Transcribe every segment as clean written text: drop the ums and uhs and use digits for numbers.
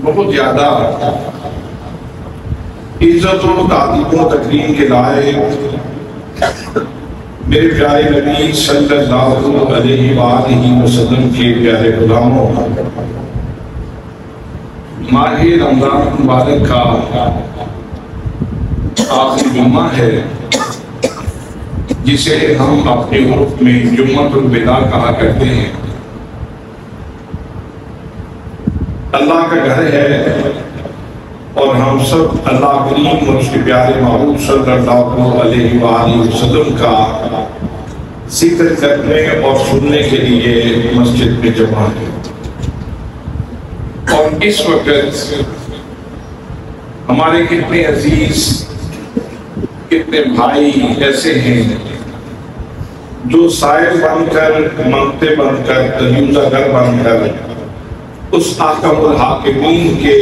بہت زیادہ عزت و تعظیم و تکریم کے لائق میرے پیارے نبی صلی اللہ علیہ وآلہ وسلم کے پیارے غلاموں، ماہ رمضان مبارک کا آخری جمعہ ہے جسے ہم اپنے عرف میں جمعۃ الوداع کہا کرتے ہیں۔ اللہ کا گھر ہے اور ہم سب اللہ کریم اور اس کے پیارے محبوب صلی اللہ علیہ وآلہ وسلم کا ذکر کرنے اور سننے کے لیے مسجد میں جمع ہیں۔ اور اس وقت ہمارے کتنے عزیز، کتنے بھائی ایسے ہیں جو سائل بن کر، منگتے بن کر، دریوزہ گر بن کر اس حاکم الحاکمین کے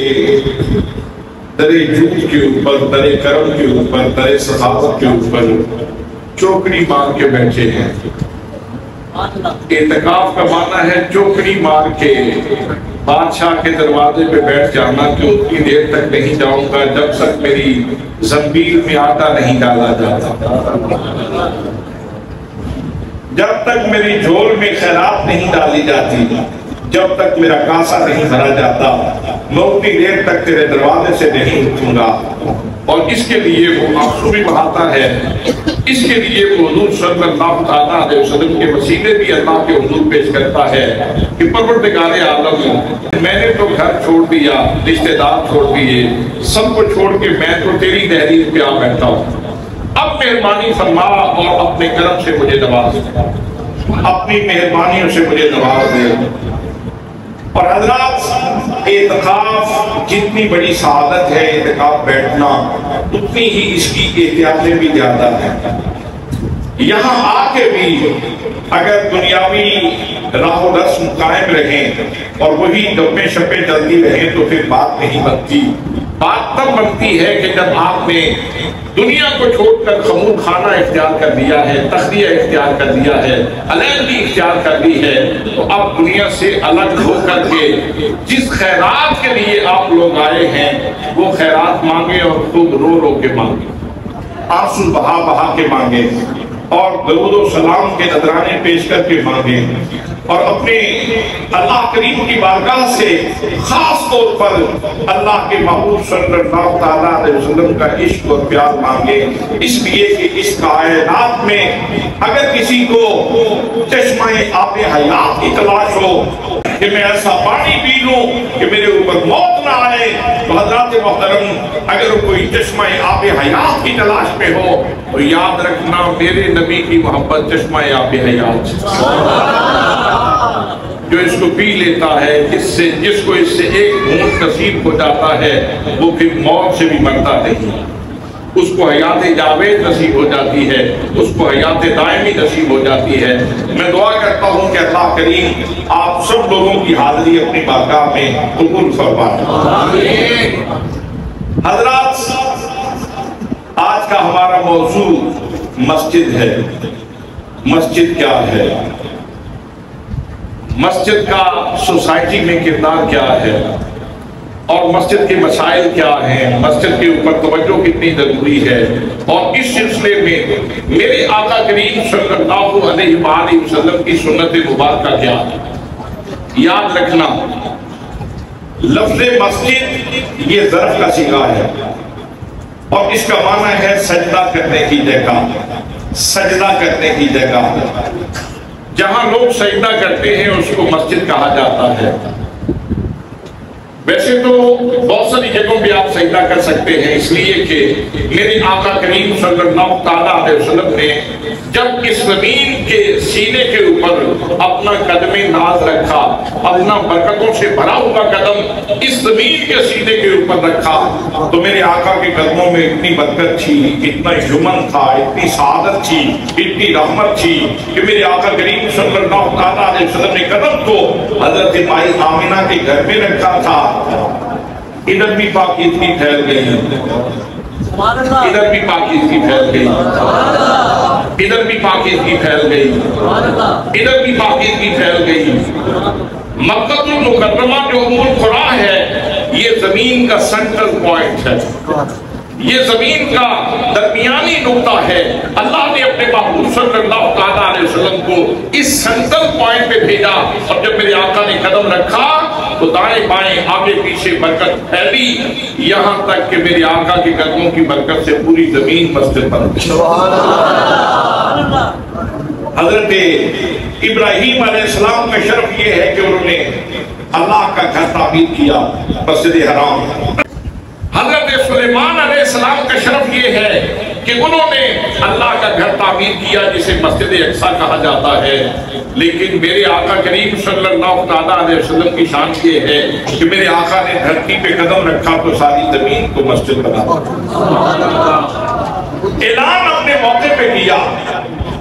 در جود کے اوپر، در کرم کے اوپر، در سخاوت کے اوپر چوکڑی مار کے بیٹھے ہیں۔ اعتکاف کا معنی ہے چوکڑی مار کے بادشاہ کے دروازے پہ بیٹھ جانا کہ اتنی دیر تک نہیں جاؤں گا جب تک میری زنبیل میں آٹا نہیں ڈالا جاتا، جب تک میری جھول میں خیرات نہیں ڈالی جاتی، جب تک میرا کاسا نہیں بھرا جاتا، میں اتنی دیر تک تیرے دروازے سے نہیں اٹھوں گا۔ اور اس کے لیے وہ آنسو بھی بہاتا ہے، اس کے لیے وہ حضور صلی اللہ علیہ وسلم کے وسیلے بھی اللہ کے حضور پیش کرتا ہے کہ پروردگار عالم، میں نے تو گھر چھوڑ دیا، رشتہ دار چھوڑ دیے، سب کو چھوڑ کے میں تو تیری تحریر پہ آ بیٹھا ہوں، اب مہربانی فرما اور اپنے کرم سے مجھے نواز دے، اپنی مہربانیوں سے مجھے نواز دے۔ اور حضرات، اعتکاف جتنی بڑی سعادت ہے اعتکاف بیٹھنا، اتنی ہی اس کی احتیاطیں بھی زیادہ ہیں۔ یہاں آ کے بھی اگر دنیاوی راہ و رسم قائم رہیں اور وہی ڈبے شپے چلتی رہیں تو پھر بات نہیں بنتی۔ بات تب بنتی ہے کہ جب آپ نے دنیا کو چھوڑ کر خمول خانہ اختیار کر دیا ہے، تخلیہ اختیار کر دیا ہے، علیحدگی اختیار کر دی ہے، تو اب دنیا سے الگ ہو کر کے جس خیرات کے لیے آپ لوگ آئے ہیں وہ خیرات مانگے اور خوب رو رو کے مانگے، آنسو بہا بہا کے مانگے اور درود و سلام کے نذرانے پیش کر کے مانگے، اور اپنے اللہ کریم کی بارگاہ سے خاص طور پر اللہ کے محبوب صلی اللہ علیہ وسلم کا عشق اور پیار مانگے، اس لیے کہ اس کائنات میں اگر کسی کو چشمہ آب حیات کی تلاش ہو کہ میں ایسا پانی پی لوں کہ میرے اوپر موت نہ آئے، تو حضرات محترم اگر کوئی چشمہ آب حیات کی تلاش میں ہو تو یاد رکھنا میرے نبی کی محبت چشمہ آب حیات، جو اس کو پی لیتا ہے، جس کو اس سے ایک گھونٹ نصیب ہو جاتا ہے وہ پھر موت سے بھی مرتا نہیں، اس کو حیات جاوید نصیب ہو جاتی ہے، اس کو حیات دائمی نصیب ہو جاتی ہے۔ میں دعا کرتا ہوں کہ اللہ کریم آپ سب لوگوں کی حاضری اپنی بارگاہ میں قبول فرمائے۔ حضرات، آج کا ہمارا موضوع مسجد ہے۔ مسجد کیا ہے؟ مسجد کا سوسائٹی میں کردار کیا ہے اور مسجد کے مسائل کیا ہیں، مسجد کے اوپر توجہ کتنی ضروری ہے، اور اس سلسلے میں میرے آقا کریم صلی اللہ علیہ وآلہ وسلم کی سنت مبارکہ کیا ہے۔ یاد رکھنا لفظ مسجد یہ ظرف کا صیغہ ہے اور اس کا معنی ہے سجدہ کرنے کی جگہ، سجدہ کرنے کی جگہ۔ جہاں لوگ سجدہ کرتے ہیں اس کو مسجد کہا جاتا ہے۔ ویسے تو بہت ساری جگہوں پہ آپ سجدہ کر سکتے ہیں، اس لیے کہ میرے آقا کریم صلی اللہ علیہ وسلم نے جب اس زمین کے سینے کے اوپر اپنا قدم ناز رکھا، اپنا برکتوں سے بھرا ہوا قدم اس زمین کے سینے کے اوپر رکھا، تو میرے آقا کے قدموں میں اتنی برکت تھی، اتنا یمن تھا، اتنی سعادت تھی، اتنی رحمت تھی کہ میرے آقا کریم صلی اللہ علیہ وسلم نے قدم کو حضرت مائی آمنہ کے گھر میں رکھا تھا۔ ادھر بھی پاکیزگی پھیل گئی، ادھر بھی پاکیزگی پھیل گئی، ادھر بھی پاکیزگی پھیل گئی، ادھر بھی پاکیزگی پھیل گئی۔ مکہ المکرمہ جو ام القریٰ ہے یہ زمین کا سینٹرل پوائنٹ ہے، یہ زمین کا درمیانی نقطہ ہے۔ اللہ نے اپنے محبوب صلی اللہ تعالیٰ علیہ وسلم کو اس سینٹرل پوائنٹ پہ بھیجا، اور جب میرے آقا نے قدم رکھا تو دائیں بائیں آگے پیچھے برکت پھیلی، یہاں تک کہ میرے آقا کے قدموں کی برکت سے پوری زمین مسجد بن گئی۔ حضرت ابراہیم علیہ السلام کا شرف یہ ہے کہ انہوں نے اللہ کا گھر تعمیر کیا، مسجد حرام۔ حضرت سلیمان علیہ السلام کا شرف یہ ہے کہ انہوں نے اللہ کا گھر تعمیر کیا جسے مسجد اقصیٰ کہا جاتا ہے۔ لیکن میرے آقا کریم صلی اللہ تعالیٰ علیہ وسلم کی شان یہ ہے کہ میرے آقا نے دھرتی پہ قدم رکھا تو ساری زمین کو مسجد بنا دیا۔ اعلان اپنے موقع پہ کیا،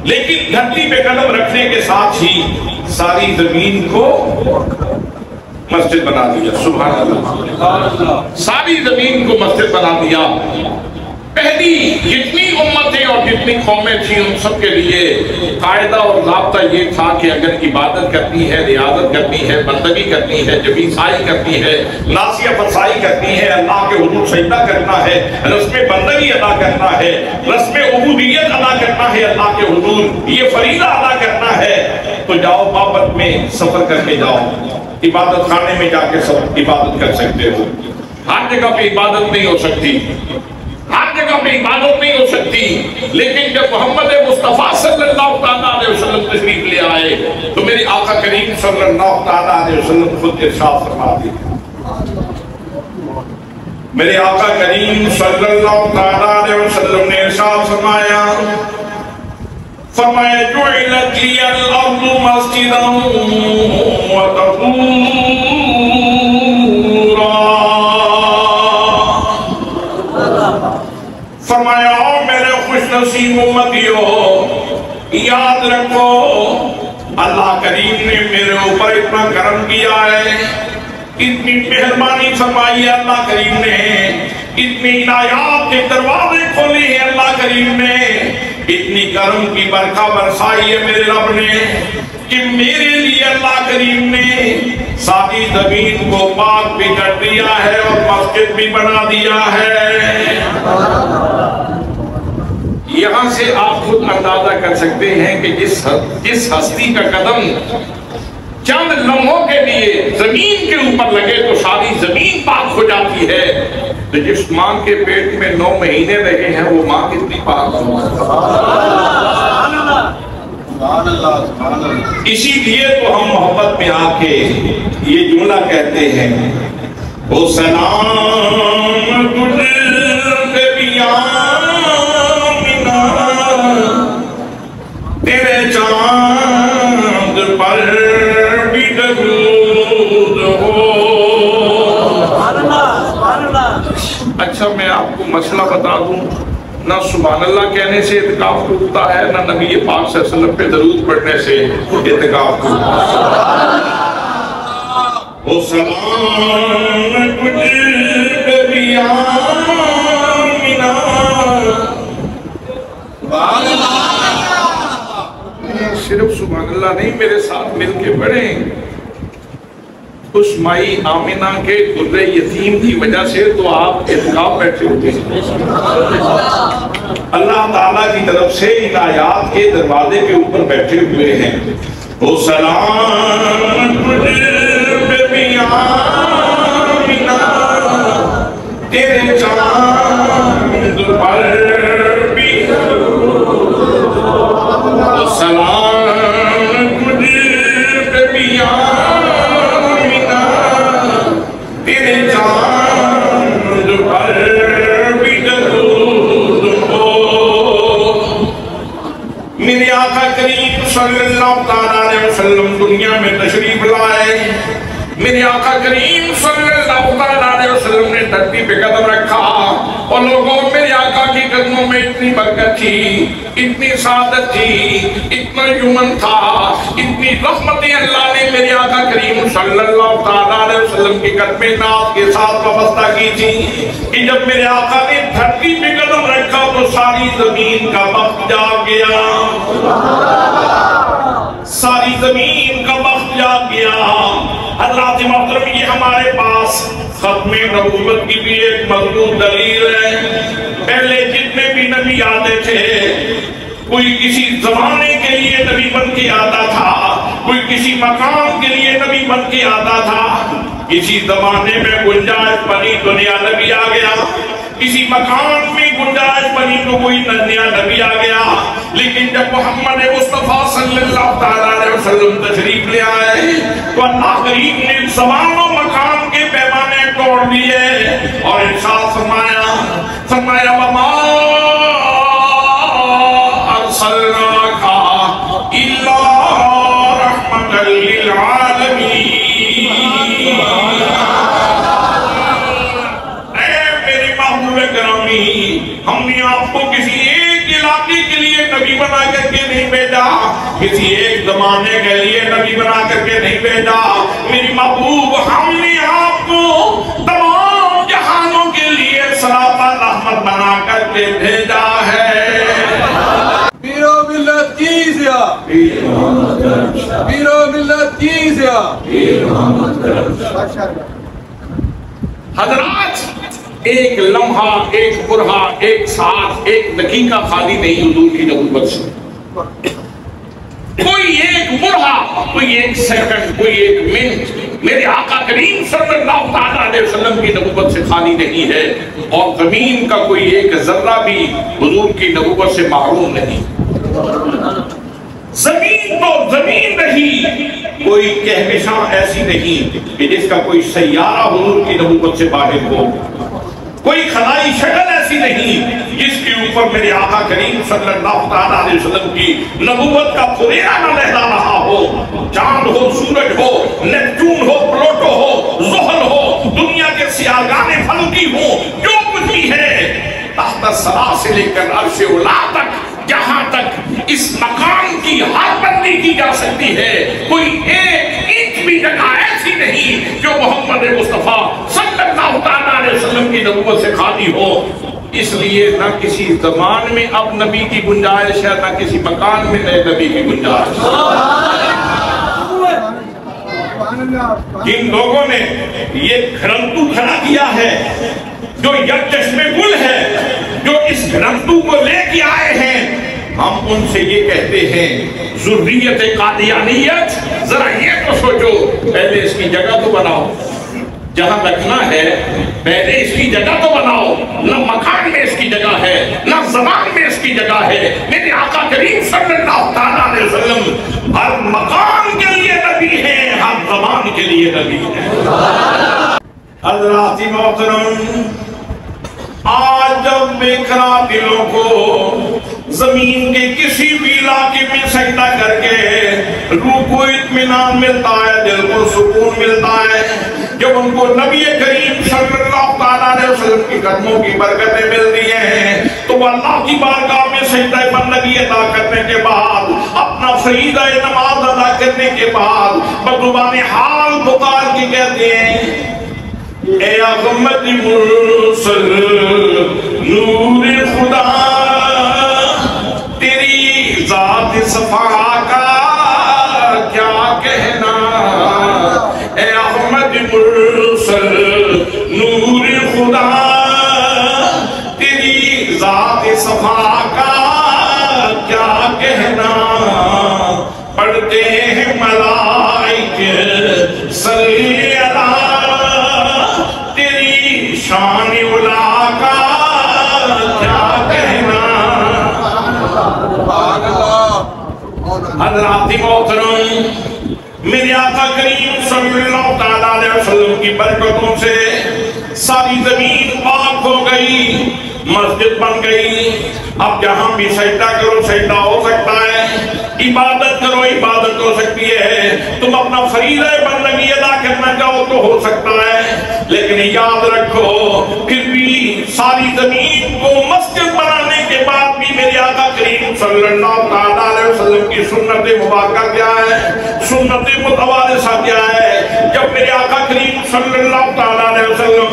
لیکن دھرتی پہ قدم رکھنے کے ساتھ ہی ساری زمین کو مسجد بنا دیا۔ سبحان اللہ، ساری زمین کو مسجد بنا دیا۔ پہلی جتنی امتیں اور جتنی قومیں تھیں ان سب کے لیے قاعدہ اور ضابطہ یہ تھا کہ اگر عبادت کرنی ہے، ریاضت کرنی ہے، بندگی کرنی ہے، جبین سائی کرنی ہے، ناسیہ فرسائی کرنی ہے، اللہ کے حضور سجدہ کرنا ہے، رسم بندگی ادا کرنا ہے، رسم عبودیت ادا کرنا ہے، اللہ کے حضور یہ فریضہ ادا کرنا ہے، تو جاؤ بابت میں سفر کر کے جاؤ، عبادت خانے میں جا کے سب عبادت کر سکتے ہو۔ ہر جگہ پہ عبادت نہیں ہو سکتی، ہر جگہ پہ عبادت نہیں ہو سکتی، لیکن جب محمد مصطفیٰ صلی اللہ تعالیٰ علیہ وسلم تشریف لے آئے تو میرے آقا کریم صلی اللہ تعالیٰ علیہ وسلم خود ارشاد فرما دی۔ میرے آقا کریم صلی اللہ تعالیٰ علیہ وسلم نے ارشاد فرمایا، فرمایا جعلت لی الارض مسجدا وطہورا، فرمایا او میرے خوش نصیب امتیو، یاد رکھو اللہ کریم نے میرے اوپر اتنا کرم کیا ہے، اتنی مہربانی فرمائی ہے اللہ کریم نے، اتنی عنایات کے دروازے کھولے ہیں اللہ کریم نے، اتنی کرم کی برکھا برسائی ہے میرے رب نے کہ میرے لیے اللہ کریم نے ساری زمین کو پاک بھی کر دیا ہے اور مسجد بھی بنا دیا ہے۔ یہاں سے آپ خود اندازہ کر سکتے ہیں کہ جس ہستی کا قدم چند لمحوں کے لیے زمین کے اوپر لگے تو ساری زمین پاک ہو جاتی ہے، تو جس ماں کے پیٹ میں 9 مہینے رہے ہیں وہ ماں کتنی پاک ہو۔ اسی لیے تو ہم محبت میں آ کے یہ جملہ کہتے ہیں، او سلام تجھے بھی آمینہ، تیرے چاند پر بھی درود ہو۔ اچھا میں آپ کو مسئلہ بتا دوں، نہ سبحان اللہ کہنے سے اعتکاف ٹوٹتا ہے، نہ نبی پاک صلی اللہ علیہ وسلم پہ درود پڑھنے سے اعتکاف ٹوٹتا ہے۔ او سلام تجھے بھی آمینہ، صرف سبحان اللہ نہیں، میرے ساتھ مل کے پڑھیں، اس مائی آمینہ کے در یتیم کی وجہ سے تو آپ اعتکاف بیٹھے ہوتے ہیں۔ اللہ تعالیٰ کی طرف سے عنایات کے دروازے کے اوپر بیٹھے ہوئے ہیں۔ او سلام تجھے بھی آمینہ، تیرے چاند پر بھی درود ہو۔ او سلام تجھے بھی آمینہ، تیرے چاند پر بھی درود ہو۔ میرے آقا کریم صلی اللہ تعالیٰ علیہ وسلم دنیا میں تشریف لائے، میرے آقا کریم صلی اللہ تعالیٰ علیہ وسلم نے دھرتی پہ قدم رکھا، اور لوگوں میرے آقا کی قدموں میں اتنی برکت تھی، اتنی سعادت تھی، اتنا یمن تھا، اتنی رحمتیں اللہ نے میرے آقا کریم صلی اللہ تعالیٰ علیہ وسلم کی قدم ناز کے ساتھ وابستہ کی تھی کہ جب میرے آقا نے دھرتی پہ قدم رکھا تو ساری زمین کا وقت جاگ گیا، ساری زمین کا وقت جاگ گیا۔ حضرات محترم یہ ہمارے پاس ختم نبوت کی بھی ایک مضبوط دلیل ہے۔ پہلے جتنے بھی نبی آتے تھے کوئی کسی زمانے کے لیے نبی بن کے آتا تھا، کوئی کسی مقام کے لیے نبی بن کے آتا تھا۔ کسی زمانے میں گنجائش بنی تو نیا نبی آ گیا، کسی مقام میں گنجائش بنی تو کوئی نیا نبی آ گیا، لیکن جب محمد مصطفیٰ صلی اللہ علیہ وسلم تشریف لے آئے تو اللہ کریم نے زمان و مقام کے پیمانے توڑ دیے اور ارشاد فرمایا وما ارسلناک الا رحمۃ للعالمین۔ ہم نے آپ کو کسی ایک علاقے کے لیے نبی بنا کر کے نہیں بھیجا، کسی ایک زمانے کے لیے نبی بنا کر کے نہیں بھیجا میری محبوب، ہم نے آپ کو تمام جہانوں کے لیے سراپا رحمت بنا کر کے بھیجا ہے۔ پیرو ملت کی زیا، پیرو ملت کی زیا۔ حضرات ایک لمحہ، ایک برہا، ایک ساتھ، ایک دقیقہ خالی نہیں حضور کی نبوت سے۔ کوئی ایک برہا، کوئی ایک سیکنڈ، کوئی ایک منٹ میرے آقا کریم صلی اللہ علیہ وسلم کی نبوت سے خالی نہیں ہے، اور زمین کا کوئی ایک ذرہ بھی حضور کی نبوت سے محروم نہیں۔ زمین تو زمین رہی، کوئی کہکشاں ایسی نہیں کہ جس کا کوئی سیارہ حضور کی نبوت سے باہر ہو، کوئی خلائی شکل ایسی نہیں جس کے اوپر میرے آقا کریم صلی اللہ علیہ وسلم کی نبوت کا پھریرا نہ لہرا رہا ہو۔ چاند ہو، سورج ہو، نیپچون ہو، پلوٹو ہو، زحل ہو، دنیا کے سیارگانے فلکی ہوں، جو کچھ بھی ہے تحت الثری سے لے کر عرش اولا تک، جہاں تک اس مقام کی حد بندی کی جا سکتی ہے، کوئی ایک انچ بھی جگہ ایسی نہیں جو محمد مصطفیٰ صلی اللہ علیہ وسلم کی نبوت سے خالی ہو۔ اس لیے نہ کسی زمان میں اب نبی کی گنجائش ہے، نہ کسی مکان میں نئے نبی کی گنجائش۔ جن لوگوں نے یہ گھرنٹو کھڑا کیا ہے، جو یک چشم گل ہے، جو اس گھرنٹو کو لے کے آئے ہیں، ہم ان سے یہ کہتے ہیں ذریت قادیانیت، ذرا یہ تو سوچو، پہلے اس کی جگہ تو بناؤ، جہاں رکھنا ہے پہلے اس کی جگہ تو بناؤ۔ نہ مکان میں اس کی جگہ ہے، نہ زمان میں اس کی جگہ ہے۔ میرے آقا کریم صلی اللہ علیہ وسلم ہر مکان کے لیے نبی ہیں، ہر زمان کے لیے نبی ہیں۔ حضرات محترم، آج جب بکھرا دلوں کو زمین کے کسی بھی علاقے میں سجدہ کر کے روح کو اطمینان ملتا ہے، دل کو سکون ملتا ہے، جب ان کو نبی کریم صلی اللہ علیہ وسلم کی قدموں کی برکتیں ملتی ہیں، تو وہ اللہ کی بارگاہ میں سجدہ بندگی ادا کرنے کے بعد، اپنا فریضہ نماز ادا کرنے کے بعد بدزبان حال پکار کے کہتے ہیں اے احمد مرسل نور خدا، تیری ذات صفا کا کیا کہنا، اے احمد مرسل نور خدا، تیری ذات صفا کا کیا کہنا، پڑھتے ہیں ملائکے صلی شان اولا کا کیا کہنا۔ حضرات محترم، میرے آقا کریم صلی اللہ علیہ وسلم کی برکتوں سے ساری زمین پاک ہو گئی، مسجد بن گئی۔ اب جہاں بھی سجدہ کرو سجدہ ہو سکتا ہے، عبادت کرو عبادت ہو سکتی ہے، تم اپنا فریضہ بندگی ادا کرنا چاہو تو ہو سکتا ہے، لیکن یاد رکھو پھر بھی ساری زمین کو مسجد بنانے کے بعد بھی میرے آقا کریم صلی اللہ علیہ وسلم کی سنت مبارکہ کیا ہے، سنت متوارثہ کیا ہے۔ جب میرے آقا کریم صلی اللہ علیہ وسلم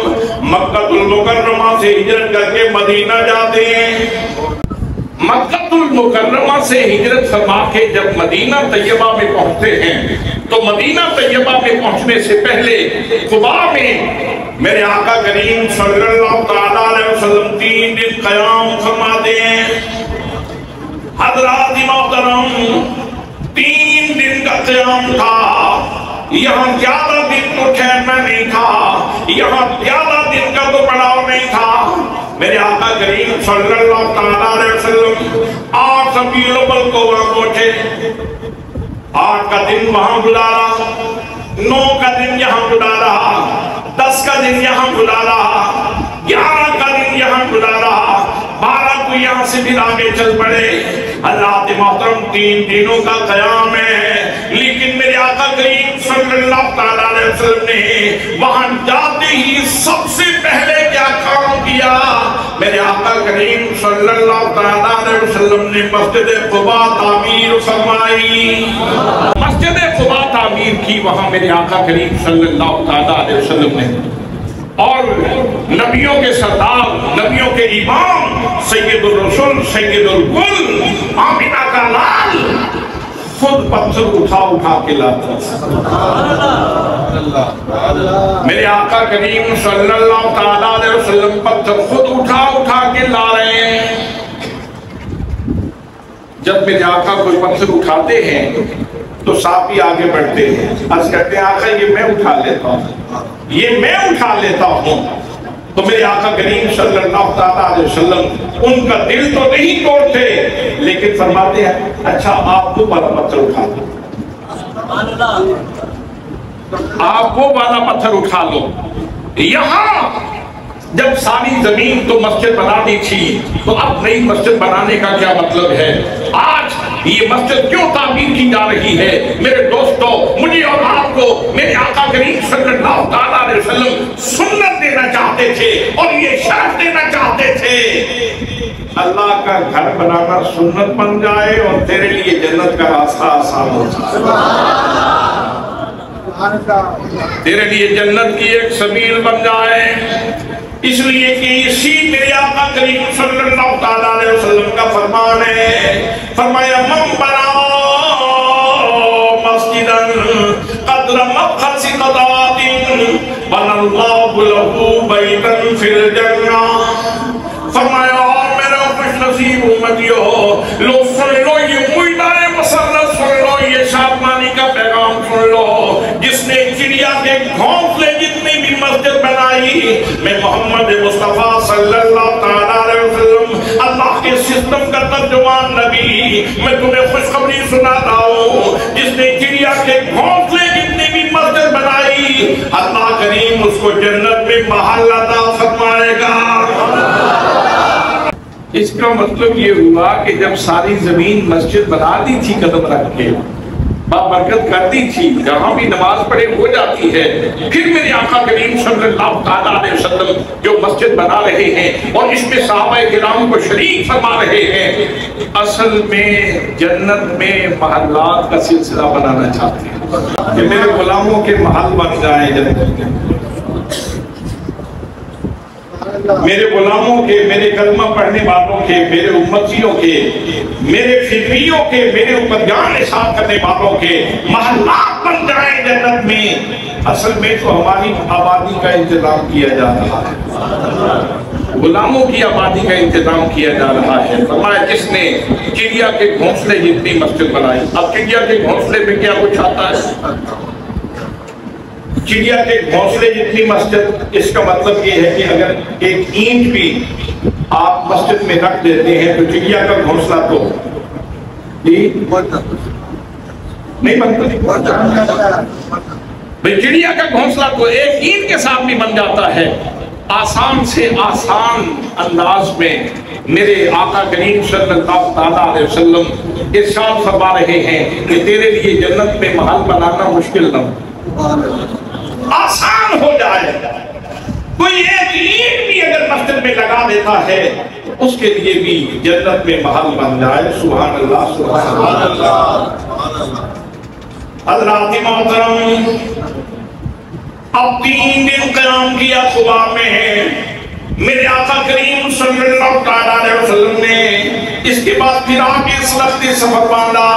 مکہ المکرمہ سے ہجرت کر کے مدینہ جاتے ہیں، مکۃ المکرمہ سے ہجرت فرما کے جب مدینہ طیبہ میں پہنچتے ہیں تو مدینہ طیبہ میں پہنچنے سے پہلے قباء میں میرے آقا کریم صلی اللہ تعالیٰ علیہ وسلم 3 دن قیام فرماتے ہیں۔ حضرات محترم 3 دن کا قیام تھا، یہاں 11 دن تو ٹھہرنا نہیں تھا، یہاں 11 دن کا تو پڑاؤ نہیں تھا۔ میرے آقا کریم صلی اللہ تعالیٰ علیہ وسلم 8 ربیع الاول کو وہاں پہنچے، 8 کا دن وہاں گزارا، 9 کا دن یہاں گزارا، 10 کا دن یہاں گزارا، 11 کا دن یہاں گزارا، 12 کو یہاں سے پھر آگے چل پڑے۔ اللہ محترم 3 دنوں کا قیام ہے، لیکن میرے آقا کریم صلی اللہ تعالیٰ علیہ وسلم نے وہاں جاتے ہی سب سے پہلے کیا کام کیا؟ میرے آقا کریم صلی اللہ تعالیٰ علیہ وسلم نے مسجد قباء تعمیر فرمائی، مسجد قباء تعمیر کی وہاں میرے آقا کریم صلی اللہ تعالیٰ علیہ وسلم نے، اور نبیوں کے سردار، نبیوں کے امام، سید الرسول، سید الکل، آمینہ کا لال خود پتھر اٹھا کے لاتا ہے۔ میرے آقا کریم صلی اللہ تعالیٰ علیہ وسلم پتھر خود اٹھا کے لا رہے ہیں۔ جب میرے آقا کوئی پتھر اٹھاتے ہیں تو صحابی آگے بڑھتے ہیں، عرض کرتے ہیں آقا یہ میں اٹھا لیتا ہوں، یہ میں اٹھا لیتا ہوں۔ تو میرے آقا کریم صلی اللہ تعالیٰ علیہ وسلم ان کا دل تو نہیں توڑتے، لیکن فرماتے ہیں اچھا آپ وہ والا پتھر اٹھا لو، آپ وہ والا پتھر اٹھا لو۔ یہاں جب ساری زمین تو مسجد بنا دی تھی تو اب نئی مسجد بنانے کا کیا مطلب ہے؟ آج یہ مسجد کیوں تعمیر کی جا رہی ہے؟ میرے دوستو، مجھے اور آپ کو میرے آقا کریم صلی اللہ تعالیٰ علیہ وسلم سنت دینا چاہتے تھے اور یہ شرف دینا چاہتے تھے۔ اللہ کا گھر بنانا سنت بن جائے اور تیرے لیے جنت کا راستہ آسان ہو جائے، تیرے لیے جنت کی ایک سبیل بن جائے۔ اس لیے کہ اسی میرے آقا کریم صلی اللہ تعالیٰ علیہ وسلم کا فرمان ہے، فرمایا من بنا مسجداً قدر مبخس قطعات بنى اللہ له بیتا فی الجنہ۔ فرمایا میرا خوش نصیب امتیو، لو سن لو یہ موئدہ مسرت سن لو، یہ شادمانی کا پیغام سن لو، جس نے چڑیا کے گھونسلے جتنی بھی مسجد بنائی، میں محمد مصطفیٰ صلی اللہ تعالیٰ علیہ وسلم اللہ کے سسٹم کا ترجمان نبی، میں تمہیں خوشخبری سناتا ہوں، جس نے چڑیا کے گھونسلے جتنی بھی مسجد بنائی، اللہ کریم اس کو جنت میں محل عطا فرمائے گا۔ اس کا مطلب یہ ہوا کہ جب ساری زمین مسجد بنا دی تھی قدم رکھ کے، بابرکت کر دی تھی، جہاں بھی نماز پڑھے ہو جاتی ہے، پھر میرے آقا کریم صلی اللہ تعالیٰ علیہ وسلم جو مسجد بنا رہے ہیں اور اس میں صحابہ کرام کو شریک فرما رہے ہیں، اصل میں جنت میں محلات کا سلسلہ بنانا چاہتے ہیں کہ میرے غلاموں کے محل بن جائیں جنت میں، میرے غلاموں کے، میرے کلمہ پڑھنے والوں کے، میرے امتیوں کے، میرے فکریوں کے، میرے اوپر جان نثار کرنے والوں کے محلات بن جائیں جنت میں۔ اصل میں تو ہماری آبادی کا انتظام کیا جا رہا ہے، غلاموں کی آبادی کا انتظام کیا جا رہا ہے۔ فرمایا جس نے چڑیا کے گھونسلے جتنی مسجد بنائی۔ اب چڑیا کے گھونسلے میں کیا کچھ آتا ہے؟ چڑیا کے گھونسلے جتنی مسجد، اس کا مطلب یہ ہے کہ اگر ایک اینٹ بھی آپ مسجد میں رکھ دیتے ہیں تو چڑیا کا گھونسلہ تو نہیں بنتا، چڑیا کا گھونسلہ تو ایک اینٹ کے ساتھ بھی بن جاتا ہے۔ آسان سے آسان انداز میں میرے آقا کریم صلی اللہ تعالیٰ علیہ وسلم ارشاد فرما رہے ہیں کہ تیرے لیے جنت میں محل بنانا مشکل نہ ہو، آسان ہو جائے۔ کوئی ایک اینٹ بھی اگر مسجد میں لگا دیتا ہے اس کے لیے بھی جنت میں محل بن جائے۔ سبحان اللہ، سبحان اللہ۔ حضرات محترم، اب 3 دن قیام کیا قباء میں، میرے آقا کریم صلی اللہ علیہ وسلم نے اس کے بعد پھر آگے اس لختی سفر باندھا.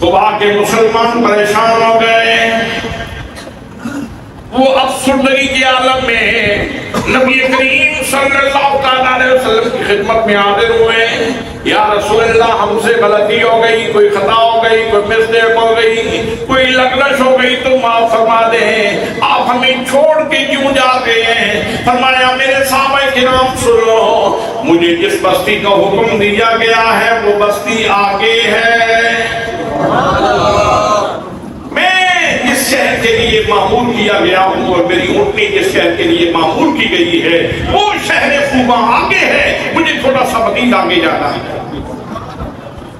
صبح کے مسلمان پریشان ہو گئے. وہ افسردگی کے عالم میں نبی کریم صلی اللہ علیہ وسلم کی خدمت میں حاضر ہوئے. یا رسول اللہ ہم سے غلطی ہو گئی, کوئی خطا ہو گئی, کوئی مسٹیک ہو گئی, کوئی لغزش ہو گئی تو معاف فرما دیں. آپ ہمیں چھوڑ کے کیوں جاتے ہیں؟ فرمایا میرے صحابہ کرام سنو, مجھے جس بستی کا حکم دیا گیا ہے وہ بستی آگے ہے. جس شہر کے لیے معمول کیا گیا ہوں اور میری اونٹنی جس شہر کے لیے معمول کی گئی ہے وہ شہر خوبا آگے ہے, مجھے تھوڑا سا مزید آگے جانا ہے.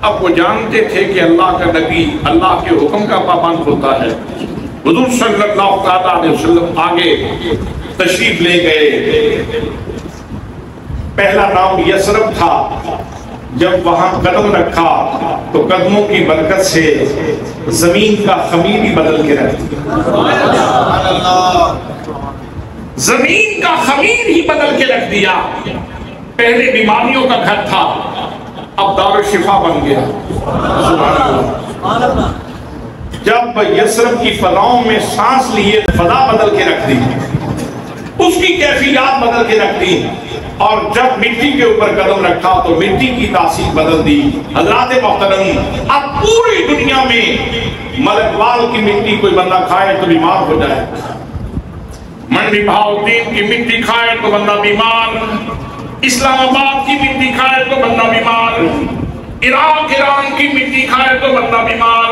اب وہ جانتے تھے کہ اللہ کا نبی اللہ کے حکم کا پابند ہوتا ہے. حضور صلی اللہ علیہ وسلم آگے تشریف لے گئے. پہلا نام یثرب تھا. جب وہاں قدم رکھا تو قدموں کی برکت سے زمین کا خمیر ہی بدل کے رکھ دیا. زمین کا خمیر ہی بدل کے رکھ دیا. پہلے بیماریوں کا گھر تھا, اب دار الشفا بن گیا. جب یثرب کی فضاؤں میں سانس لیے فضا بدل کے رکھ دی, اس کی کیفیات بدل کے رکھ دی. اور جب مٹی کے اوپر قدم رکھا تو مٹی کی تاثیر بدل دی. حضرات محترم, اب پوری دنیا میں ملک وال کی مٹی کوئی بندہ کھائے تو بیمار ہو جائے, منڈی بہاؤدین کی مٹی کھائے تو بندہ بیمار, اسلام آباد کی مٹی کھائے تو بندہ بیمار, عراق ایران کی مٹی کھائے تو بندہ بیمار.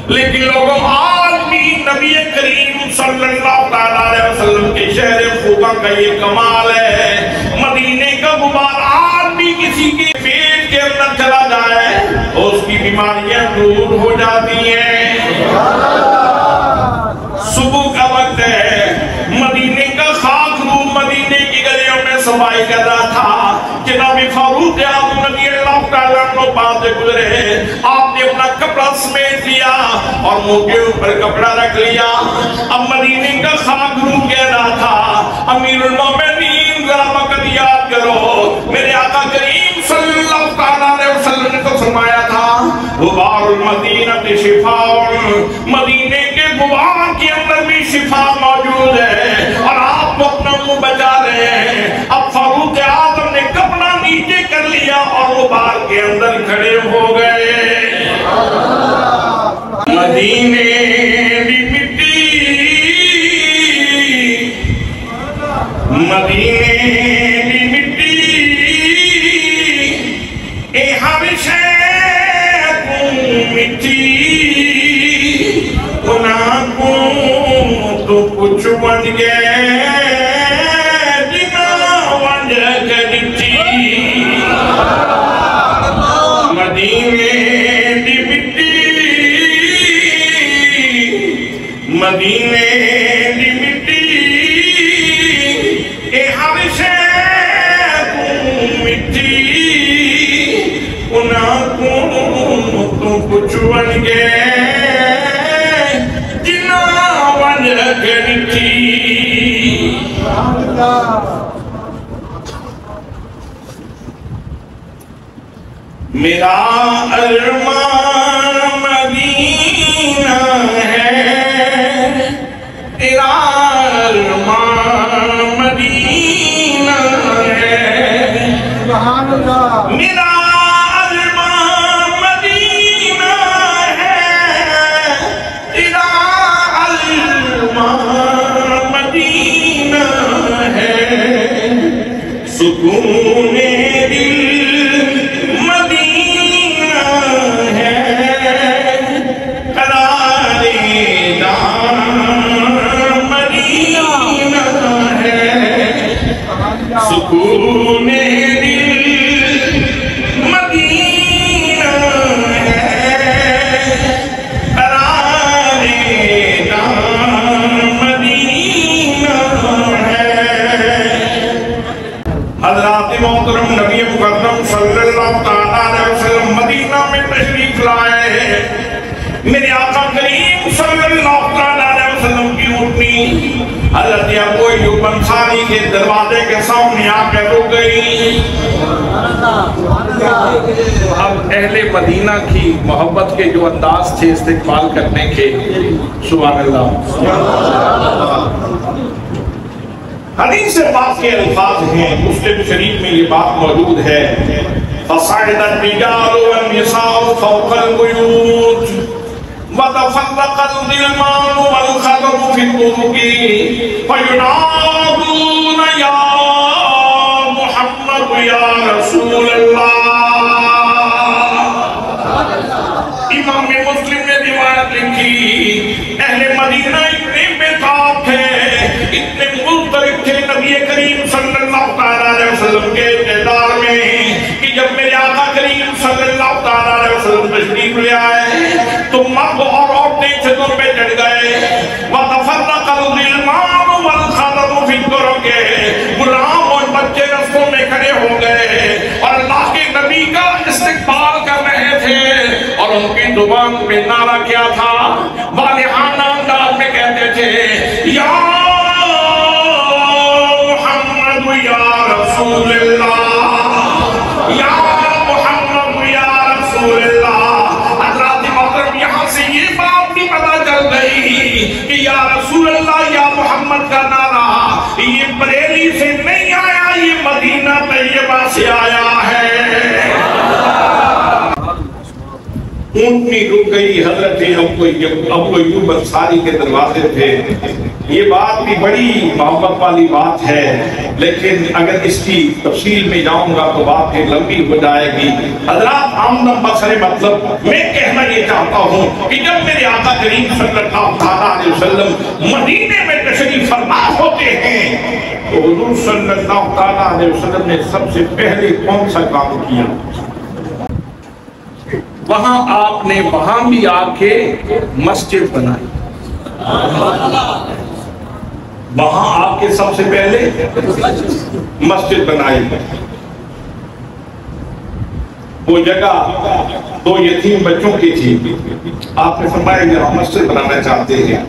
لیکن لوگوں آج بھی نبی کریم صلی اللہ علیہ وسلم کے شہر خوبا کا یہ کمال ہے. مدینے کا غبار آج بھی کسی کے پیٹ کے اندر چلا جائے اس کی بیماریاں دور ہو جاتی ہیں. صبح کا وقت ہے, مدینے کا خاک روح مدینے کی گلیوں میں صفائی کر رہا تھا. جناب فاروق اعظم رضی اللہ تعالیٰ عنہ پاس سے گزرے. آپ نے اپنا کپڑا سمیٹ لیا اور منہ کے اوپر کپڑا رکھ لیا. اب مدینے کا خاک روح کہہ رہا تھا, امیر المومنین ذرا وقت یاد کرو, میرے آقا کریم صلی اللہ علیہ وسلم نے تو فرمایا تھا غبار المدینہ شفاء, مدینے کے غبار کے اندر بھی شفا موجود ہے. اور آپ کو اپنا منہ بچا رہے ہیں. اب فاروق اعظم نے کپڑا نیچے کر لیا اور غبار کے اندر کھڑے ہو گئے. مدینے دی مٹی, مدینے دی مٹی, اے ہر شے کو مٹی, گناہ کو تو کچھ بن گئے جنا وجہ کرتی. مدینے دی مٹی, مدینے دی مٹی, اے ہر شے کو مٹی, گناہ کو تو کچھ بن گئے جنا وجہ کرتی. میرا ارمان مدینہ ہے, تیرا ارمان مدینہ ہے. سبحان اللہ. میرا ارمان مدینہ ہے, تیرا ارمان مدینہ ہے. سکون دل سکون دل مدینہ ہے, قرار دام مدینہ ہے. حضرات محترم نبی مکرم صلی اللہ علیہ وسلم مدینہ میں تشریف لائے. میرے آقا کریم صلی اللہ علیہ وسلم کی اونٹنی حضرت ابو ایوب انصاری کے دروازے کے سامنے آ کے رک گئی۔ اب اہل مدینہ کی محبت کے جو انداز تھے استقبال کرنے کے، سبحان اللہ، حدیث پاک کے الفاظ ہیں، مسلم شریف میں یہ بات موجود ہے، فَصَعِدَ الرِّجَالُ وَالنِّسَاءُ فَوْقَ الْبُيُوتِ وَتَفَرَّقَ الْغِلْمَانُ وَالْخَدَمُ فِي الطُّرُقِ فَيُنَادُونَ يَا مُحَمَّدُ يَا رَسُولَ اللَّهِ۔ امام مسلم نے روایت لکھی، اہل مدینہ اتنے بےتاب تھے، اتنے مضطرب تھے نبی کریم صلی اللہ علیہ وسلم کے انتظار میں کہ جب میرے آقا کریم صلی اللہ علیہ وسلم تشریف لے آئے تو مرد اور عورتیں چھتوں پہ چڑھ گئے، وَتَفَرَّقَ الْغِلْمَانُ وَالْخَدَمُ فِي الطُّرُقِ، غلام اور بچے رستوں میں کھڑے ہو گئے اور اللہ کے نبی کا استقبال کر رہے تھے، اور ان کی زبان پہ نعرہ کیا تھا، والہانہ انداز میں کہتے تھے، یا محمد یا رسول اللہ، یا محمد یا رسول اللہ۔ حضرات محترم، یہاں سے یہ بات بھی پتہ چل گئی کہ یا رسول اللہ یا محمد کا نعرہ یہ بریلی سے نہیں آیا، یہ مدینہ طیبہ سے آیا ہے۔ اونٹنی رک گئی، حضرت ابو ایوب انصاری کے دروازے تھے۔ یہ بات بھی بڑی محبت والی بات ہے، لیکن اگر اس کی تفصیل میں جاؤں گا تو بات پھر لمبی ہو جائے گی۔ حضرات آمدن بسر مطلب میں کہنا یہ چاہتا ہوں کہ جب میرے آقا کریم صلی اللہ علیہ وسلم مدینے میں تشریف فرما ہوتے ہیں تو حضور صلی اللہ علیہ وسلم نے سب سے پہلے کون سا کام کیا؟ وہاں آپ نے وہاں بھی آ کے مسجد بنائی، وہاں آپ کے سب سے پہلے مسجد بنائی۔ وہ جگہ دو یتیم بچوں کی تھی، آپ نے فرمایا کہ ہم مسجد بنانا چاہتے ہیں،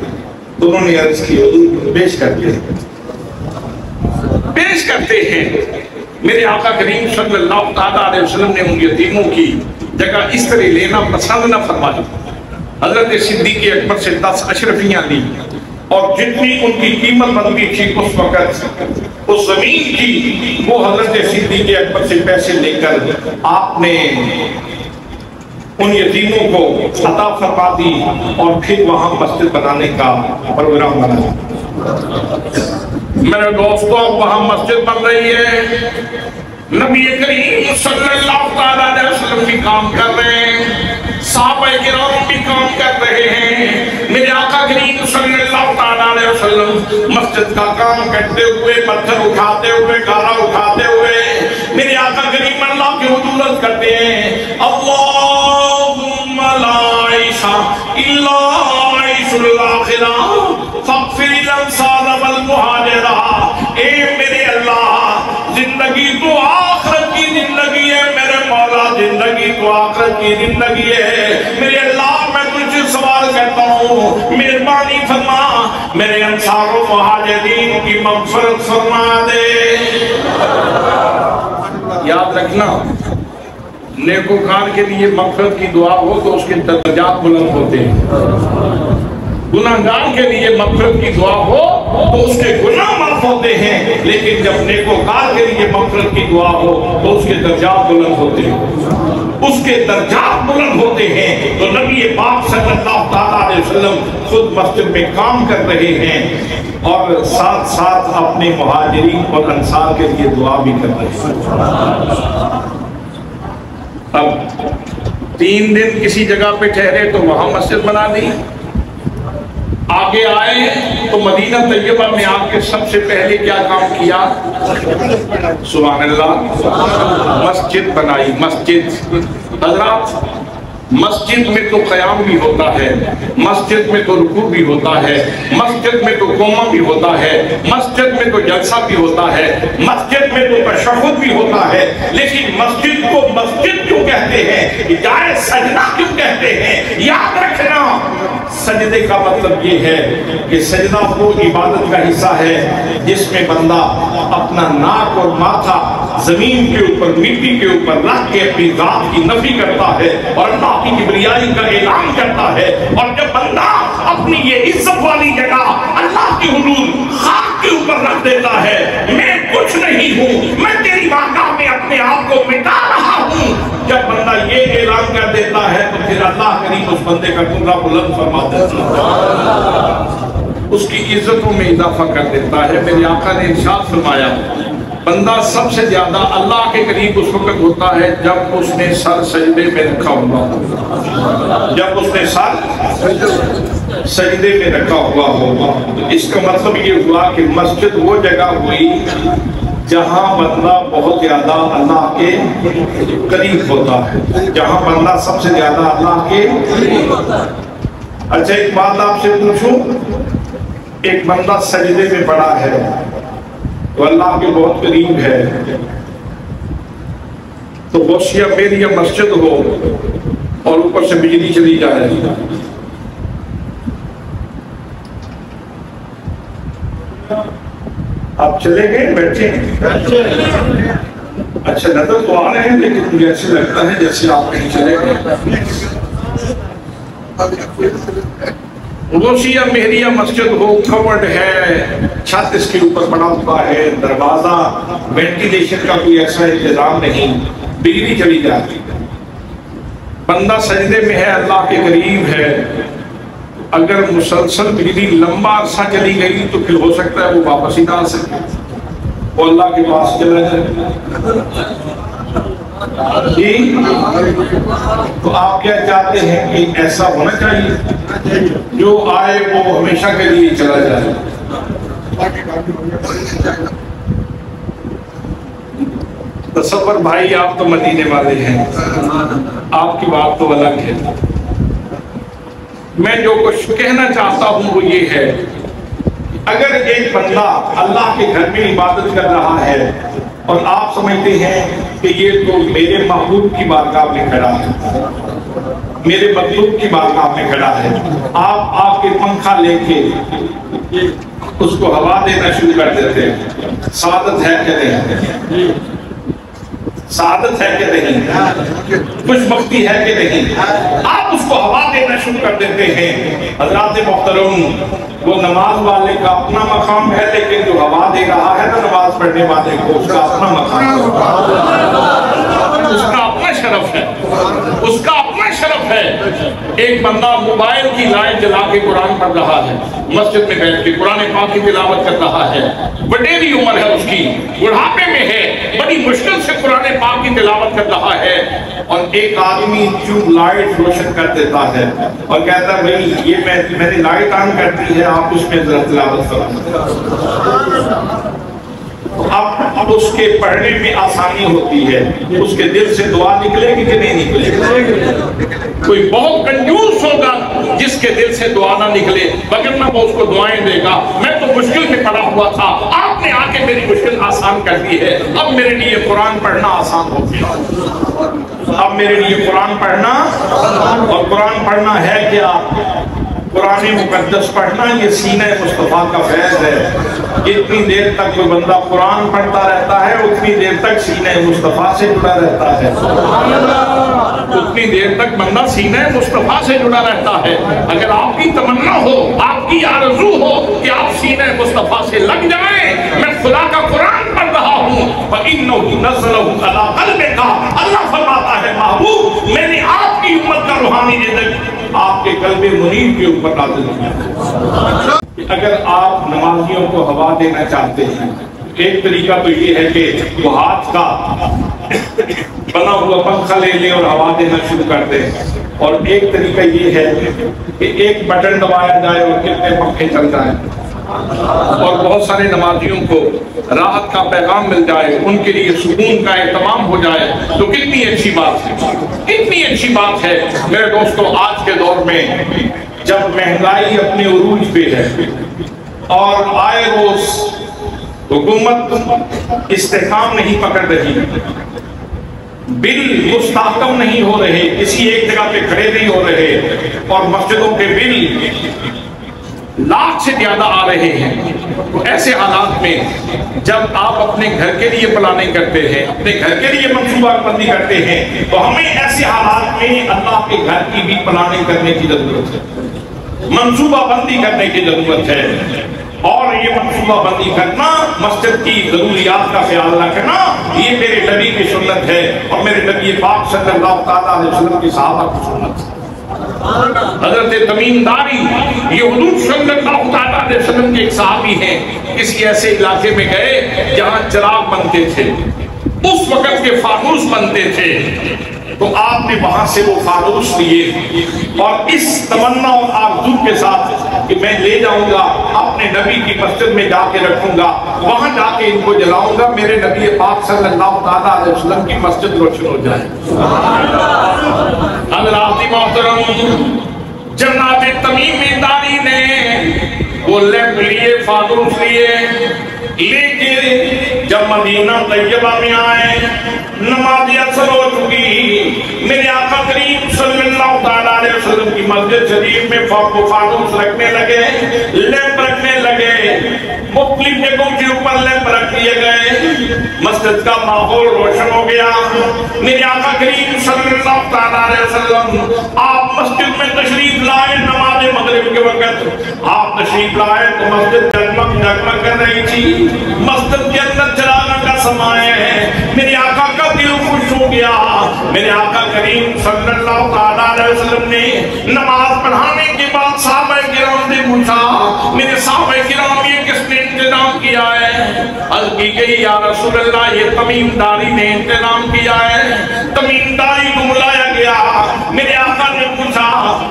تو انہوں نے عرض کی حضور پیش کرتے ہیں۔ میرے آقا کریم صلی اللہ علیہ وسلم نے ان یتیموں کی جگہ اس طرح لینا پسند نہ فرمائی۔ حضرت صدیق اکبر سے 10 اشرفیاں لی، اور جتنی ان کی قیمت بنتی تھی اس وقت اس زمین کی، وہ حضرت صدیق اکبر سے پیسے لے کر آپ نے ان یتیموں کو عطا فرما دی، اور پھر وہاں مسجد بنانے کا پروگرام بنا۔ میرے دوستوں، وہاں مسجد بن رہی ہے، نبی کریم صلی اللہ علیہ وسلم بھی کام کر رہے ہیں، صحابہ کرام بھی کام کر رہے ہیں۔ میرے آقا کریم صلی اللہ علیہ وسلم مسجد کا کام کرتے ہوئے، پتھر اٹھاتے ہوئے، گارا اٹھاتے ہوئے، میرے آقا کریم اللہ کی حضورت کرتے ہیں، اللہم لا عیش الا عیش الاخرہ فاغفر الانصار والمہاجرہ۔ اے میرے اللہ، زندگی تو آخرت کی زندگی ہے میرے مولا، زندگی تو آخرت کی زندگی ہے میرے اللہ۔ میں تجھ سے سوال کرتا ہوں، مہربانی فرما میرے انصار و مہاجرین کی مغفرت فرما دے۔ یاد رکھنا، نیکوکار کے لیے مغفرت کی دعا ہو تو اس کے درجات بلند ہوتے ہیں، گناہگار کے لیے مغفرت کی دعا ہو تو اس کے گناہ معاف ہوتے ہیں، لیکن جب نیکوکار کے لیے مغفرت کی دعا ہو تو اس کے درجات بلند ہوتے ہیں، اس کے درجات بلند ہوتے ہیں۔ تو نبی پاک صلی اللہ علیہ وسلم خود مسجد میں کام کر رہے ہیں اور ساتھ ساتھ اپنے مہاجرین اور انصار کے لیے دعا بھی کر رہے ہیں۔ اب 3 دن کسی جگہ پہ ٹھہرے تو وہاں مسجد بنا دی، آگے آئے تو مدینہ طیبہ میں آ کے سب سے پہلے کیا کام کیا؟ سبحان اللہ، مسجد بنائی۔ مسجد حضرات، مسجد میں تو قیام بھی ہوتا ہے، مسجد میں تو رکوع بھی ہوتا ہے، مسجد میں تو قوما بھی ہوتا ہے، مسجد میں تو جلسہ بھی ہوتا ہے، مسجد میں تو تشہد بھی ہوتا ہے، لیکن مسجد کو مسجد کیوں کہتے ہیں؟ جائے سجدہ کیوں کہتے ہیں؟ یاد رکھنا، سجدے کا مطلب یہ ہے کہ سجدہ وہ عبادت کا حصہ ہے جس میں بندہ اپنا ناک اور ماتھا زمین کے اوپر مٹی کے اوپر رکھ کے اپنی ذات کی نفی کرتا ہے اور اللہ کی کبریائی کا اعلان کرتا ہے. اور جب بندہ اپنی یہ عزت والی جگہ اللہ کی حضور خاک کے اوپر رکھ دیتا ہے, میں کچھ نہیں ہوں, میں تیری بارگاہ میں اپنے آپ کو مٹا رہا ہوں, جب بندہ یہ اعلان کر دیتا ہے تو پھر اللہ کریم اس بندے کا کنگا بلند فرما دیتا ہے, اس کی عزتوں میں اضافہ کر دیتا ہے. میرے آقا نے ارشاد فرمایا بندہ سب سے زیادہ اللہ کے قریب اس وقت ہوتا ہے جب اس نے سر سجدے میں رکھا ہوا, جب اس نے سر سجدے میں رکھا ہوا ہوگا. تو اس کا مطلب یہ ہوا کہ مسجد وہ جگہ ہوئی جہاں بندہ بہت زیادہ اللہ کے قریب ہوتا ہے, جہاں بندہ سب سے زیادہ اللہ کے قریب ہوتا ہے. اچھا ایک بات آپ سے پوچھوں, ایک بندہ سجدے میں پڑا ہے تو اللہ کے بہت قریب ہے, تو غوثیہ میری یا مسجد ہو اور اوپر سے بجلی چلی جائے, آپ چلے گئے بیٹھے ہیں؟ اچھا نظر تو آ رہے ہیں لیکن مجھے ایسے لگتا ہے جیسے آپ کہیں چلے گئے. غوثیہ مہریہ مسجد ہو, کورڈ ہے, چھت اس کے اوپر بنا ہوا ہے, دروازہ, وینٹیلیشن کا کوئی ایسا انتظام نہیں, بجلی چلی جاتی, بندہ سجدے میں ہے, اللہ کے قریب ہے, اگر مسلسل بجلی لمبا عرصہ چلی گئی تو پھر ہو سکتا ہے وہ واپس ہی نہ آ سکے, وہ اللہ کے پاس چلا جائے. جی تو آپ کیا چاہتے ہیں کہ ایسا ہونا چاہیے جو آئے وہ ہمیشہ کے لیے چلا جائے؟ تصور بھائی آپ تو مدینے والے ہیں, آپ کی بات تو الگ ہے. میں جو کچھ کہنا چاہتا ہوں وہ یہ ہے, اگر ایک بندہ اللہ کے گھر میں عبادت کر رہا ہے اور آپ سمجھتے ہیں کہ یہ تو میرے محبوب کی بارگاہ میں کھڑا ہے, میرے مطلوب کی بارگاہ میں کھڑا ہے, آپ کے پنکھا لے کے اس کو ہوا دینا شروع کر دیتے ہیں, سعادت ہے کہ نہیں؟ سعادت ہے کہ نہیں؟ خوش بختی ہے کہ نہیں؟ آپ اس کو ہوا دینا شروع کر دیتے ہیں. حضرات محترم, وہ نماز والے کا اپنا مقام ہے, لیکن جو ہوا دے رہا ہے نا نماز پڑھنے والے کو, اس کا اپنا مقام ہے, اس کا اپنا شرف ہے, اس کا اپنا شرف ہے. ایک بندہ موبائل کی لائٹ جلا کے قرآن پڑھ رہا ہے, مسجد میں بیٹھ کے قرآن پاک کی تلاوت کر رہا ہے, وڈیری عمر ہے اس کی, بڑھاپے میں ہے, بڑی مشکل سے قرآن پاک کی تلاوت کر رہا ہے, اور ایک آدمی ٹیوب لائٹ روشن کر دیتا ہے اور کہتا ہے بھائی یہ میں نے لائٹ آن کر دی ہے, آپ اس میں ذرا تلاوت کرو. اب اس کے پڑھنے میں آسانی ہوتی ہے, اس کے دل سے دعا نکلے گی کہ نہیں نکلے گی؟ کوئی بہت کنجوس ہوگا جس کے دل سے دعا نہ نکلے, وگرنہ وہ اس کو دعائیں دے گا. میں تو مشکل میں پڑا ہوا تھا, آپ نے آ کے میری مشکل آسان کر دی ہے, اب میرے لیے قرآن پڑھنا آسان ہو گیا, اب میرے لیے قرآن پڑھنا, اور قرآن پڑھنا ہے کیا؟ قرآن مقدس پڑھنا یہ سینہ مصطفیٰ کا فیض ہے. اتنی دیر تک کوئی بندہ قرآن پڑھتا رہتا ہے اتنی دیر تک سینہ مصطفیٰ سے جڑا رہتا ہے, اتنی دیر تک بندہ سینہ مصطفیٰ سے جڑا رہتا ہے. اگر آپ کی تمنا ہو, آپ کی آرزو ہو کہ آپ سینہ مصطفیٰ سے لگ جائیں, میں خدا کا قرآن پڑھ رہا ہوں, فَإِنَّهُ نَزَّلَهُ عَلَىٰ قَلْبِكَ, اللہ فرماتا ہے محبوب میں نے آپ کی امت کا روحانی رزق آپ کے قلب منیب کے اوپر نازل کیا. اگر آپ نمازیوں کو ہوا دینا چاہتے ہیں, ایک طریقہ تو یہ ہے کہ وہ ہاتھ کا بنا ہوا پنکھا لے لیں اور ہوا دینا شروع کر دیں, اور ایک طریقہ یہ ہے کہ ایک بٹن دبایا جائے اور کتنے پنکھے چل جائیں, اور بہت سارے نمازیوں کو راحت کا پیغام مل جائے, ان کے لیے سکون کا اہتمام ہو جائے, تو کتنی اچھی بات ہے, کتنی اچھی بات ہے. میرے دوستو, آج کے دور میں جب مہنگائی اپنے عروج پہ ہے اور آئے روز حکومت استحکام نہیں پکڑ رہی, بل مستحکم نہیں ہو رہے، کسی ایک جگہ پہ کھڑے نہیں ہو رہے، اور مسجدوں کے بل لاکھ سے زیادہ آ رہے ہیں۔ تو ایسے حالات میں جب آپ اپنے گھر کے لیے پلاننگ کرتے ہیں، اپنے گھر کے لیے منصوبہ بندی کرتے ہیں، تو ہمیں ایسے حالات میں اللہ کے گھر کی بھی پلاننگ کرنے کی ضرورت ہے، منصوبہ بندی کرنے کی ضرورت ہے۔ اور یہ منصوبہ بندی کرنا، مسجد کی ضروریات کا خیال رکھنا، یہ میرے نبی کی سنت ہے، اور میرے نبی پاک صلی اللہ تعالیٰ علیہ وسلم کی صحابہ کی سنت ہے۔ حضرت تمیم داری یہ حضور صلی اللہ علیہ وسلم کے ایک صحابی ہیں، کسی ایسے علاقے میں گئے جہاں چراغ بنتے تھے، اس وقت کے فانوس بنتے تھے، تو آپ نے وہاں سے وہ فانوس لیے اور اس تمنا اور آرزو کے ساتھ کہ میں لے جاؤں گا اپنے نبی کی مسجد میں جا کے رکھوں گا، وہاں جا کے ان کو جلاؤں گا، میرے نبی پاک صلی اللہ تعالیٰ علیہ وسلم کی مسجد روشن ہو جائے۔ حضرات محترم، جناب تمیم داری نے وہ لیمپ لیے، فانوس لیے، لے کے جب مدینہ طیبہ میں آئے، نماز عصر ہو چکی، میرے آقا کریم صلی اللہ علیہ وسلم کی مسجد شریف میں فانوس رکھنے لگے، لیمپ رکھنے لگے، مختلف جگہوں کے اوپر لیمپ رکھ دیے گئے، مسجد کا ماحول روشن ہو گیا۔ میرے آقا کریم صلی اللہ علیہ وسلم آپ مسجد میں تشریف لائے، نماز مغرب کے وقت آپ تشریف لائے تو مسجد جگمگ جگمگ کر رہی تھی، مسجد کے اندر چراغاں کا سمائے ہے، میرے آقا کا دل خوش ہو گیا۔ میرے آقا کریم صلی اللہ علیہ وسلم نے نماز پڑھانے کے بعد صحابہ کرام سے پوچھا، میرے صحابہ کرام یہ کس نے انتظام کیا ہے؟ عرض کی گئی یا رسول اللہ یہ تمیم داری نے انتظام کیا ہے۔ تمیم داری کو بلایا گیا، میرے آقا نے پوچھا،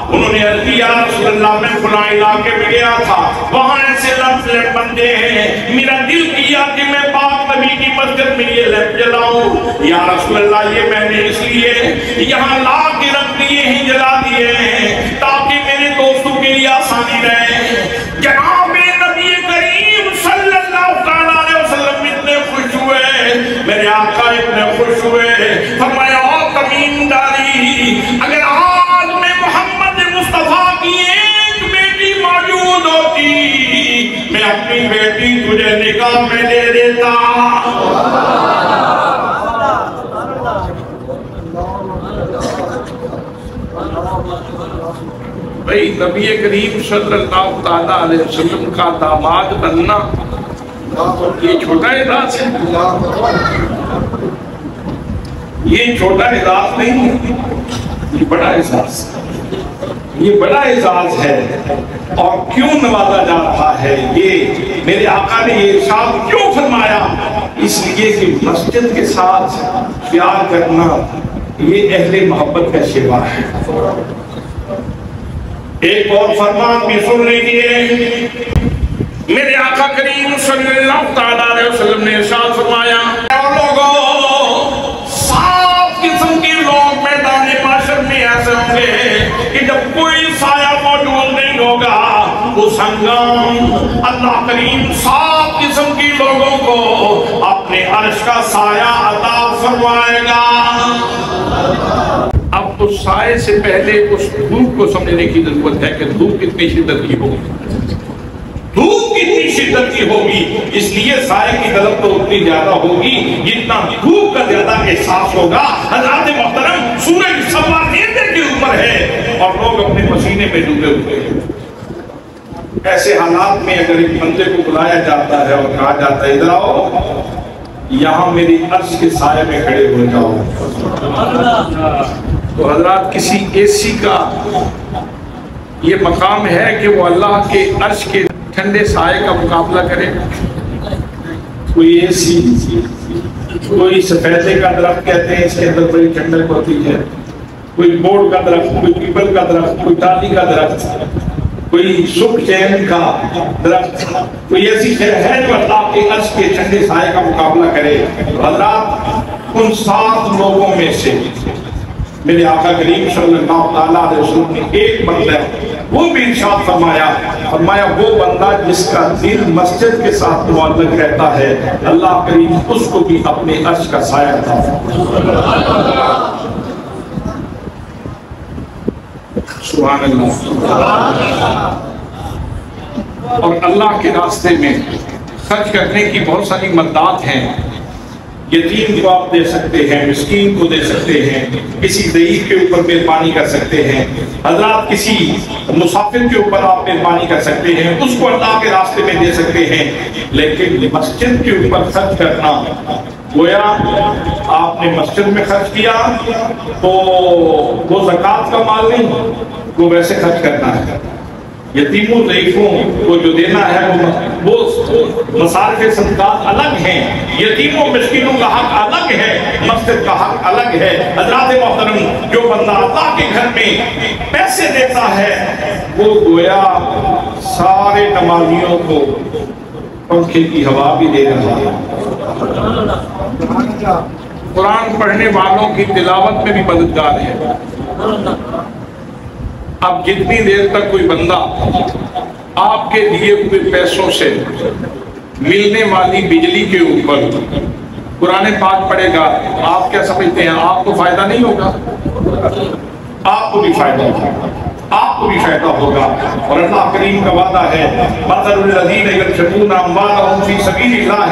انہوں نے عرض کی یا رسول اللہ میں فلاں علاقے میں گیا تھا، وہاں ایسے لفظ بندے ہیں، میرا دل کیا کہ میں پاک نبی کی مسجد میں یہ لیمپ جلاؤں۔ یا رسول اللہ یہ میں نے اس لیے یہاں لا کے رکھ دیے ہیں، جلا دیے ہیں تاکہ میرے دوستوں کے لیے آسانی رہے۔ جناب نبی کریم صلی اللہ علیہ وسلم اتنے خوش ہوئے، میرے آقا اتنے خوش ہوئے، فرمایا او تمیم داری، اگر آج میں محمد مصطفیٰ کی ایک بیٹی موجود ہوتی، میں اپنی بیٹی تجھے نکاح میں دے دیتا۔ بھئی نبی کریم صلی اللہ علیہ وسلم کا داماد بننا یہ چھوٹا اعزاز ہے، یہ چھوٹا اعزاز نہیں ہے، یہ بڑا اعزاز ہے، یہ بڑا اعزاز ہے۔ اور کیوں نوازا جا رہا ہے؟ یہ میرے آقا نے یہ ارشاد کیوں فرمایا؟ اس لیے کہ مسجد کے ساتھ پیار کرنا یہ اہل محبت کا شیوا ہے۔ ایک اور فرمان بھی سن لیجئے، میرے آقا کریم صلی اللہ علیہ وسلم نے ارشاد فرمایا، اور لوگوں صاف قسم کے لوگ میدان محشر میں ایسے ہوں گے کہ جب کوئی سایہ موجود نہیں ہوگا، اس ہنگام اللہ کریم صاف قسم کی لوگوں کو اپنے عرش کا سایہ عطا فرمائے گا۔ اب تو سائے سے پہلے اس دھوپ کو سمجھنے کی ضرورت ہے کہ دھوپ کتنی شدت کی ہوگی، دھوپ کتنی شدت کی ہوگی، اس لیے سائے کی طرف تو اتنی زیادہ ہوگی جتنا دھوپ کا زیادہ احساس ہوگا۔ حضرات محترم، سورج سوا نیندے کے اوپر ہے اور لوگ اپنے پسینے میں ڈوبے ہوئے ہیں۔ ایسے حالات میں اگر ایک بندے کو بلایا جاتا ہے اور کہا جاتا ہے ادھر آؤ، یہاں میری عرش کے سائے میں کھڑے ہو جاؤ، تو حضرات کسی اے سی کا یہ مقام ہے کہ وہ اللہ کے عرش کے ٹھنڈے سائے کا مقابلہ کرے؟ کوئی اے سی، کوئی سفیدے کا درخت کہتے ہیں، اس کے اندر بڑی ٹھنڈک ہوتی ہے، کوئی بورڈ کا درخت، کوئی پیپل کا درخت، کوئی ٹالی کا درخت، کوئی سکھ چین کا درخت، کوئی ایسی شے ہے جو اللہ کے عرش کے ٹھنڈے سائے کا مقابلہ کرے؟ حضرات ان 7 لوگوں میں سے میرے آقا کریم صلی اللہ علیہ وسلم نے ایک بندہ وہ بھی ارشاد فرمایا وہ بندہ جس کا دل مسجد کے ساتھ معلق رہتا ہے اللہ کریم اس کو بھی اپنے عرش کا سایہ عطا فرمائے۔ سبحان اللہ۔ اور اللہ کے راستے میں خرچ کرنے کی بہت ساری مددات ہیں۔ یتیم کو آپ دے سکتے ہیں، مسکین کو دے سکتے ہیں، کسی ضعیف کے اوپر مہربانی کر سکتے ہیں، حضرات کسی مسافر کے اوپر آپ مہربانی کر سکتے ہیں، اس کو اللہ کے راستے میں دے سکتے ہیں۔ لیکن مسجد کے اوپر خرچ کرنا، گویا آپ نے مسجد میں خرچ کیا تو وہ زکوٰۃ کا مال نہیں، وہ ویسے خرچ کرنا ہے۔ یتیموں ضعیفوں کو جو دینا ہے وہ مصارف صدقات الگ ہیں، یتیموں مسکینوں کا حق الگ ہے، مسجد کا حق الگ ہے۔ حضرات محترم، جو بندہ اللہ کے گھر میں پیسے دیتا ہے وہ گویا سارے نمازیوں کو پنکھے کی ہوا بھی دے رہا ہے، قرآن پڑھنے والوں کی تلاوت میں بھی مددگار ہے۔ اب جتنی دیر تک کوئی بندہ آپ کے دیے ہوئے پیسوں سے ملنے والی بجلی کے اوپر قرآن پاک پڑھے گا، آپ کیا سمجھتے ہیں آپ کو فائدہ نہیں ہوگا؟ آپ کو بھی فائدہ ہوگا، آپ کو بھی فائدہ ہوگا۔ اور اللہ کریم کا وعدہ ہے مثل الذین ينفقون اموالهم فی سبیل اللہ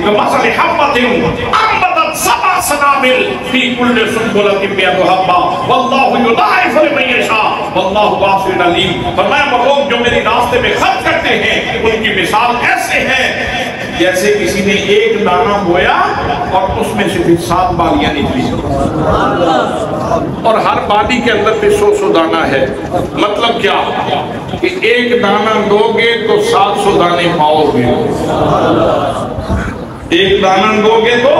کمثل حبۃ انبتت سبع سنابل فی کل سنبلۃ مئۃ حبۃ واللہ یضاعف لمن یشاء واللہ واسع علیم۔ فرمایا وہ لوگ جو میرے راستے میں خرچ کرتے ہیں ان کی مثال ایسے ہے جیسے کسی نے ایک دانہ بویا اور اس میں سے 7 بالیاں نکلی، اور ہر بالی کے اندر پہ 100 دانہ ہے۔ مطلب کیا کہ ایک دانہ دو گے تو 700 دانے پاؤ گے، ایک دانہ دو گے تو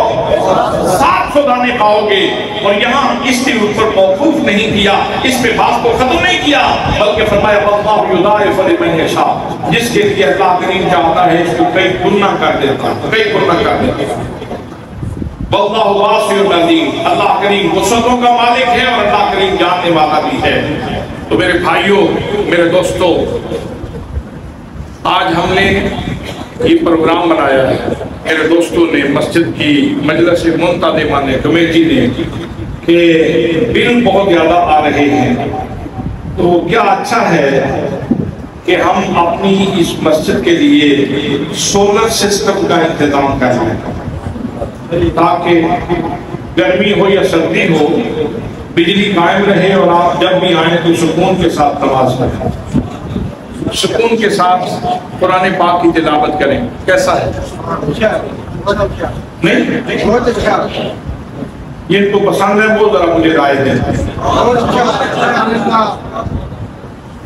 700 دانے پاؤ گے۔ اور یہاں اس کے اوپر موقوف نہیں کیا، اس پہ بات کو ختم نہیں کیا، بلکہ فرمایا واللہ یضاعف لمن یشاء، جس کے لیے اللہ کریم چاہتا ہے اس کو کئی گنا کر دیتا ہے، کئی گنا کر دیتا ہے۔ واللہ واسع علیم، اللہ کریم وسعتوں کا مالک ہے اور اللہ کریم جاننے والا بھی ہے۔ تو میرے بھائیوں، میرے دوستوں، آج ہم نے یہ پروگرام بنایا ہے، میرے دوستوں نے، مسجد کی مجلس منتظمہ نے، کمیٹی نے، کہ بل بہت زیادہ آ رہے ہیں، تو کیا اچھا ہے کہ ہم اپنی اس مسجد کے لیے سولر سسٹم کا انتظام کر لیں، تاکہ گرمی ہو یا سردی ہو بجلی قائم رہے اور آپ جب بھی آئیں تو سکون کے ساتھ نماز پڑھیں، سکون کے ساتھ قرآن پاک کی تلاوت کریں۔ کیسا ہے؟ نہیں؟ یہ تو پسند ہے، وہ ذرا مجھے رائے دیں۔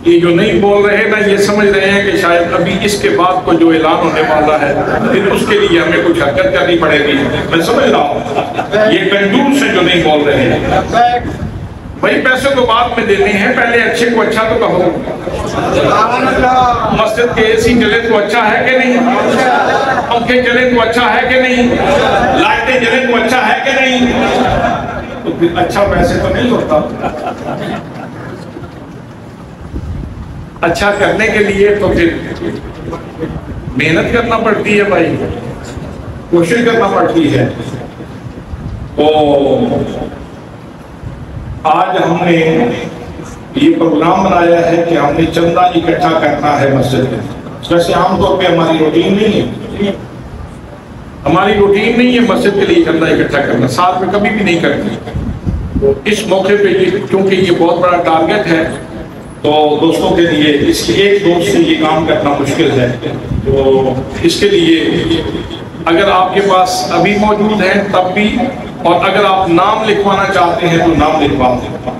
یہ جو نہیں بول رہے نا، یہ سمجھ رہے ہیں کہ شاید ابھی اس کے بعد کو جو اعلان ہونے والا ہے پھر اس کے لیے ہمیں کچھ حرکت کرنی پڑے گی۔ میں سمجھ رہا ہوں یہ کنجوس سے جو نہیں بول رہے ہیں، بھائی پیسے تو بعد میں دینے ہیں، پہلے اچھے کو اچھا تو کہو۔ مسجد کے اے سی چلے تو اچھا ہے کہ نہیں؟ پنکھے چلے تو اچھا ہے کہ نہیں؟ لائٹیں جلے تو اچھا ہے کہ نہیں؟ تو پھر اچھا پیسے تو نہیں ہوتا۔ اچھا کرنے کے لیے تو پھر محنت کرنا پڑتی ہے بھائی، کوشش کرنا پڑتی ہے۔ تو آج ہم نے یہ پروگرام بنایا ہے کہ ہم نے چندہ اکٹھا کرنا ہے مسجد میں۔ ویسے عام طور پہ ہماری روٹین نہیں ہے، ہماری روٹین نہیں ہے مسجد کے لیے چندہ اکٹھا کرنا، ساتھ میں کبھی بھی نہیں کرتے۔ اس موقع پہ کیونکہ یہ بہت بڑا ٹارگٹ ہے تو دوستوں کے لیے، اس کے ایک دوست سے یہ کام کرنا مشکل ہے، تو اس کے لیے اگر آپ کے پاس ابھی موجود ہیں تب بھی، اور اگر آپ نام لکھوانا چاہتے ہیں تو نام لکھوا دیں۔